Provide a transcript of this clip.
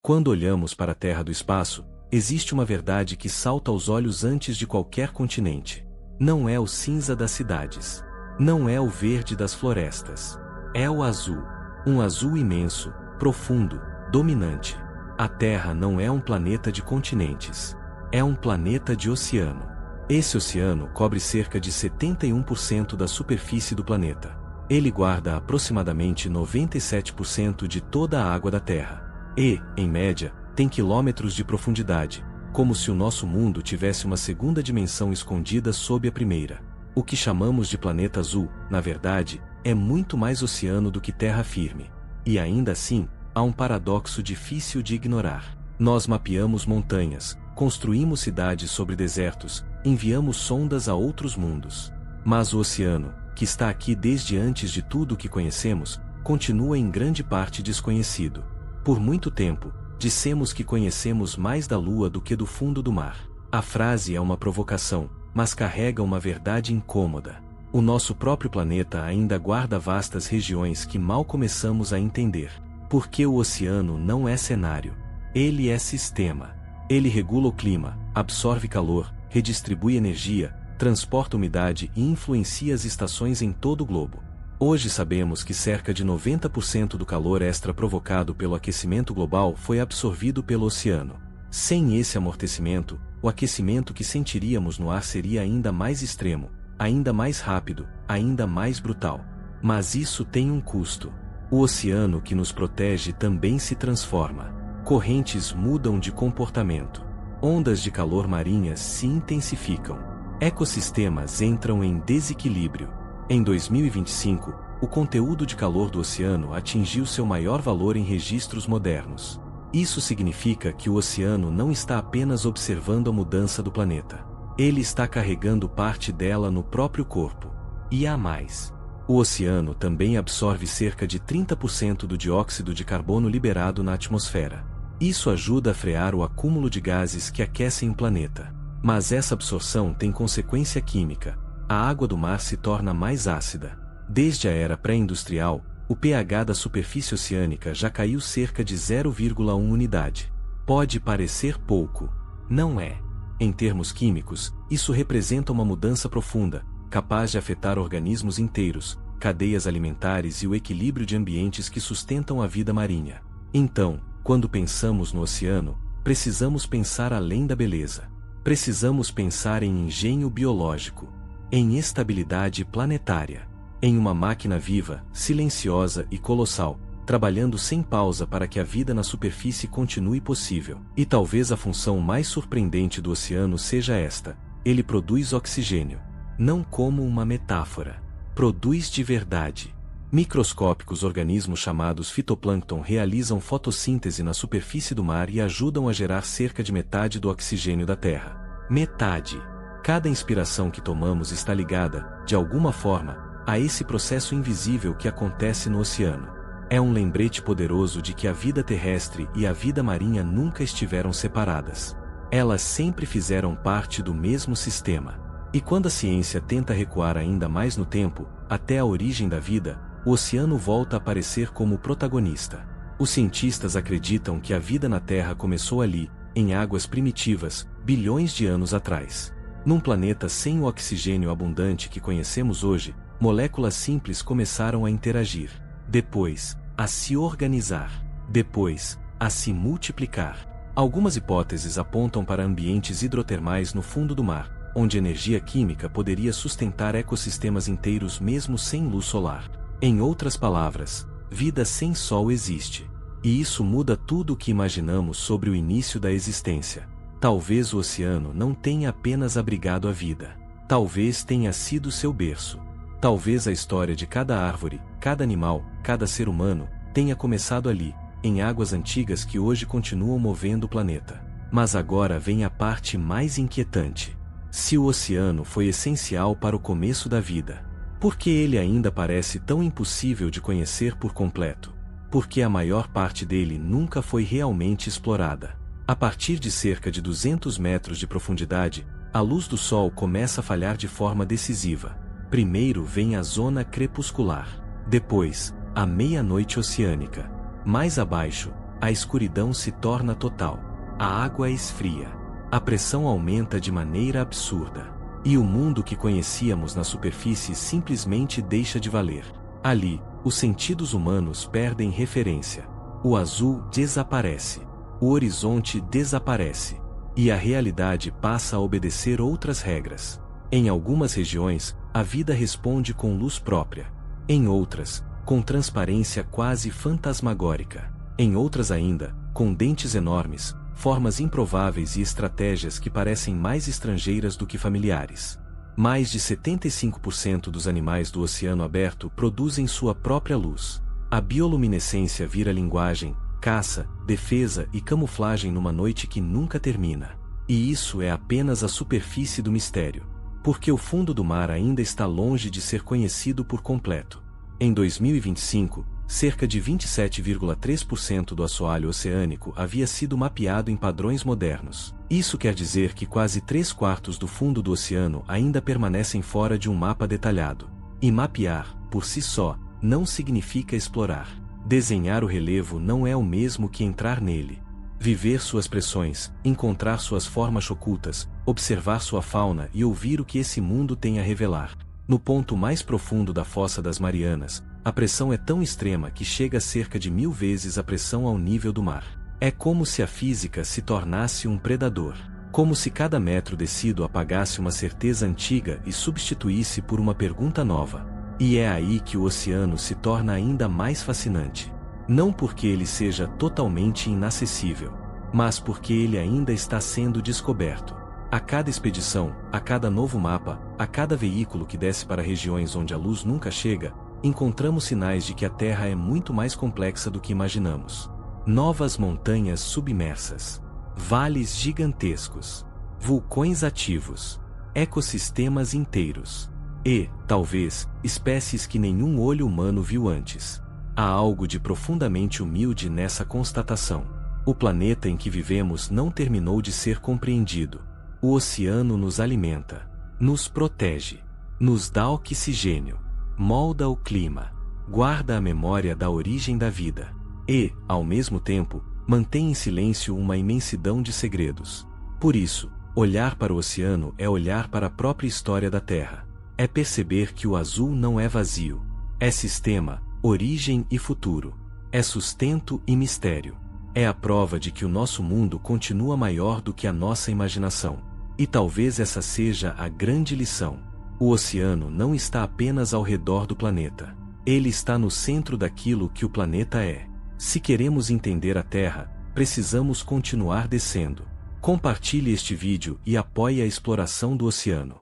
Quando olhamos para a Terra do espaço, existe uma verdade que salta aos olhos antes de qualquer continente. Não é o cinza das cidades. Não é o verde das florestas. É o azul. Um azul imenso, profundo, dominante. A Terra não é um planeta de continentes. É um planeta de oceano. Esse oceano cobre cerca de 71% da superfície do planeta. Ele guarda aproximadamente 97% de toda a água da Terra. E, em média, tem quilômetros de profundidade, como se o nosso mundo tivesse uma segunda dimensão escondida sob a primeira. O que chamamos de planeta azul, na verdade, é muito mais oceano do que terra firme. E ainda assim, há um paradoxo difícil de ignorar. Nós mapeamos montanhas, construímos cidades sobre desertos, enviamos sondas a outros mundos. Mas o oceano, que está aqui desde antes de tudo o que conhecemos, continua em grande parte desconhecido. Por muito tempo, dissemos que conhecemos mais da Lua do que do fundo do mar. A frase é uma provocação, mas carrega uma verdade incômoda. O nosso próprio planeta ainda guarda vastas regiões que mal começamos a entender. Porque o oceano não é cenário. Ele é sistema. Ele regula o clima, absorve calor, redistribui energia, transporta umidade e influencia as estações em todo o globo. Hoje sabemos que cerca de 90% do calor extra provocado pelo aquecimento global foi absorvido pelo oceano. Sem esse amortecimento, o aquecimento que sentiríamos no ar seria ainda mais extremo, ainda mais rápido, ainda mais brutal. Mas isso tem um custo. O oceano que nos protege também se transforma. Correntes mudam de comportamento. Ondas de calor marinhas se intensificam. Ecossistemas entram em desequilíbrio. Em 2025, o conteúdo de calor do oceano atingiu seu maior valor em registros modernos. Isso significa que o oceano não está apenas observando a mudança do planeta. Ele está carregando parte dela no próprio corpo. E há mais. O oceano também absorve cerca de 30% do dióxido de carbono liberado na atmosfera. Isso ajuda a frear o acúmulo de gases que aquecem o planeta. Mas essa absorção tem consequência química. A água do mar se torna mais ácida. Desde a era pré-industrial, o pH da superfície oceânica já caiu cerca de 0,1 unidade. Pode parecer pouco. Não é. Em termos químicos, isso representa uma mudança profunda, capaz de afetar organismos inteiros, cadeias alimentares e o equilíbrio de ambientes que sustentam a vida marinha. Então, quando pensamos no oceano, precisamos pensar além da beleza. Precisamos pensar em engenho biológico, em estabilidade planetária, em uma máquina viva, silenciosa e colossal, trabalhando sem pausa para que a vida na superfície continue possível. E talvez a função mais surpreendente do oceano seja esta: ele produz oxigênio. Não como uma metáfora. Produz de verdade. Microscópicos organismos chamados fitoplâncton realizam fotossíntese na superfície do mar e ajudam a gerar cerca de metade do oxigênio da Terra. Metade. Cada inspiração que tomamos está ligada, de alguma forma, a esse processo invisível que acontece no oceano. É um lembrete poderoso de que a vida terrestre e a vida marinha nunca estiveram separadas. Elas sempre fizeram parte do mesmo sistema. E quando a ciência tenta recuar ainda mais no tempo, até a origem da vida, o oceano volta a aparecer como protagonista. Os cientistas acreditam que a vida na Terra começou ali, em águas primitivas, bilhões de anos atrás. Num planeta sem o oxigênio abundante que conhecemos hoje, moléculas simples começaram a interagir. Depois, a se organizar. Depois, a se multiplicar. Algumas hipóteses apontam para ambientes hidrotermais no fundo do mar, onde energia química poderia sustentar ecossistemas inteiros mesmo sem luz solar. Em outras palavras, vida sem sol existe. E isso muda tudo o que imaginamos sobre o início da existência. Talvez o oceano não tenha apenas abrigado a vida. Talvez tenha sido seu berço. Talvez a história de cada árvore, cada animal, cada ser humano, tenha começado ali, em águas antigas que hoje continuam movendo o planeta. Mas agora vem a parte mais inquietante. Se o oceano foi essencial para o começo da vida, por que ele ainda parece tão impossível de conhecer por completo? Porque a maior parte dele nunca foi realmente explorada. A partir de cerca de 200 metros de profundidade, a luz do Sol começa a falhar de forma decisiva. Primeiro vem a zona crepuscular. Depois, a meia-noite oceânica. Mais abaixo, a escuridão se torna total. A água esfria. A pressão aumenta de maneira absurda. E o mundo que conhecíamos na superfície simplesmente deixa de valer. Ali, os sentidos humanos perdem referência. O azul desaparece. O horizonte desaparece. E a realidade passa a obedecer outras regras. Em algumas regiões, a vida responde com luz própria. Em outras, com transparência quase fantasmagórica. Em outras ainda, com dentes enormes, formas improváveis e estratégias que parecem mais estrangeiras do que familiares. Mais de 75% dos animais do oceano aberto produzem sua própria luz. A bioluminescência vira linguagem, caça, defesa e camuflagem numa noite que nunca termina. E isso é apenas a superfície do mistério. Porque o fundo do mar ainda está longe de ser conhecido por completo. Em 2025, cerca de 27,3% do assoalho oceânico havia sido mapeado em padrões modernos. Isso quer dizer que quase 3/4 do fundo do oceano ainda permanecem fora de um mapa detalhado. E mapear, por si só, não significa explorar. Desenhar o relevo não é o mesmo que entrar nele. Viver suas pressões, encontrar suas formas ocultas, observar sua fauna e ouvir o que esse mundo tem a revelar. No ponto mais profundo da Fossa das Marianas, a pressão é tão extrema que chega a cerca de 1000 vezes a pressão ao nível do mar. É como se a física se tornasse um predador. Como se cada metro descido apagasse uma certeza antiga e substituísse por uma pergunta nova. E é aí que o oceano se torna ainda mais fascinante. Não porque ele seja totalmente inacessível, mas porque ele ainda está sendo descoberto. A cada expedição, a cada novo mapa, a cada veículo que desce para regiões onde a luz nunca chega, encontramos sinais de que a Terra é muito mais complexa do que imaginamos. Novas montanhas submersas, vales gigantescos, vulcões ativos, ecossistemas inteiros e, talvez, espécies que nenhum olho humano viu antes. Há algo de profundamente humilde nessa constatação. O planeta em que vivemos não terminou de ser compreendido. O oceano nos alimenta, nos protege, nos dá oxigênio, molda o clima, guarda a memória da origem da vida e, ao mesmo tempo, mantém em silêncio uma imensidão de segredos. Por isso, olhar para o oceano é olhar para a própria história da Terra. É perceber que o azul não é vazio. É sistema, origem e futuro. É sustento e mistério. É a prova de que o nosso mundo continua maior do que a nossa imaginação. E talvez essa seja a grande lição. O oceano não está apenas ao redor do planeta. Ele está no centro daquilo que o planeta é. Se queremos entender a Terra, precisamos continuar descendo. Compartilhe este vídeo e apoie a exploração do oceano.